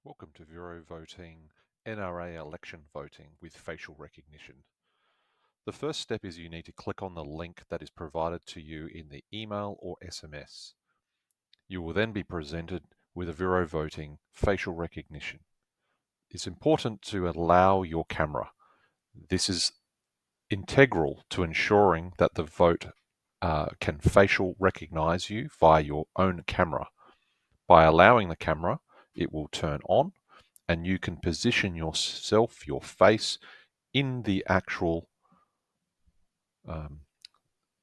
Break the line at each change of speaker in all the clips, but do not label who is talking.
Welcome to Vero Voting NRA election voting with facial recognition. The first step is you need to click on the link that is provided to you in the email or SMS. You will then be presented with a Vero Voting facial recognition. It's important to allow your camera. This is integral to ensuring that the vote can facial recognize you via your own camera. By allowing the camera, it will turn on and you can position yourself, your face, in the actual um,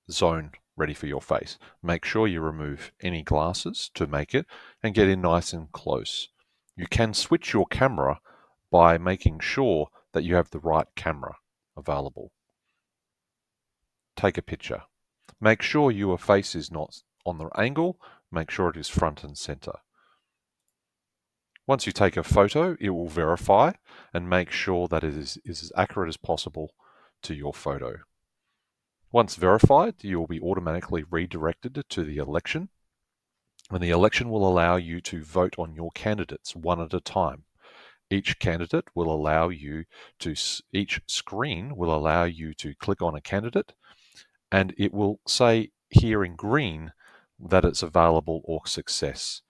zone ready for your face. Make sure you remove any glasses to make it and get in nice and close. You can switch your camera by making sure that you have the right camera available. Take a picture. Make sure your face is not on the angle. Make sure it is front and center. Once you take a photo, it will verify and make sure that it is as accurate as possible to your photo. Once verified, you will be automatically redirected to the election, and the election will allow you to vote on your candidates one at a time. Each candidate will allow you to, each screen will allow you to click on a candidate, and it will say here in green that it's available or success.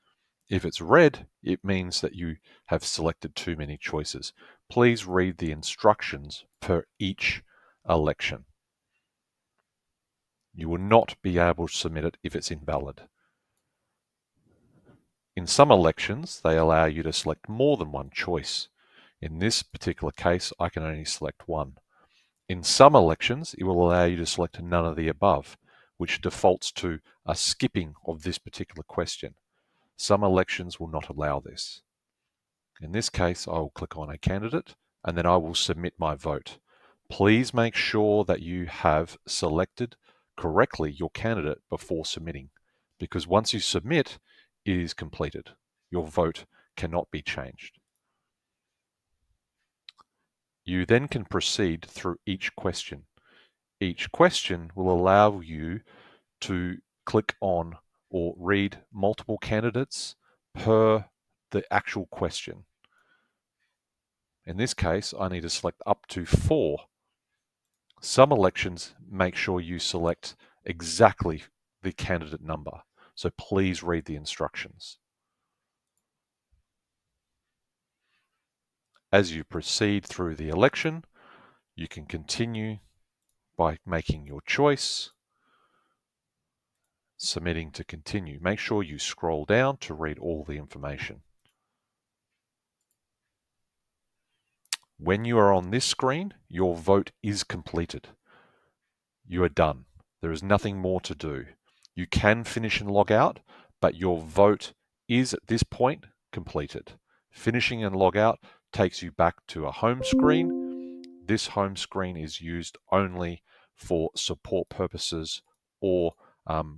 If it's red, it means that you have selected too many choices. Please read the instructions per each election. You will not be able to submit it if it's invalid. In some elections, they allow you to select more than one choice. In this particular case, I can only select one. In some elections, it will allow you to select none of the above, which defaults to a skipping of this particular question. Some elections will not allow this. In this case, I will click on a candidate and then I will submit my vote. Please make sure that you have selected correctly your candidate before submitting, because once you submit, it is completed. Your vote cannot be changed. You then can proceed through each question. Each question will allow you to click on or read multiple candidates per the actual question. In this case, I need to select up to 4. Some elections make sure you select exactly the candidate number, so please read the instructions. As you proceed through the election, you can continue by making your choice, submitting to continue. Make sure you scroll down to read all the information. When you are on this screen, your vote is completed. You are done. There is nothing more to do. You can finish and log out, but your vote is at this point completed. Finishing and log out takes you back to a home screen. This home screen is used only for support purposes or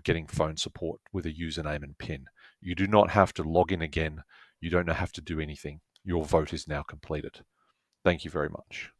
getting phone support with a username and PIN. You do not have to log in again. You don't have to do anything. Your vote is now completed. Thank you very much.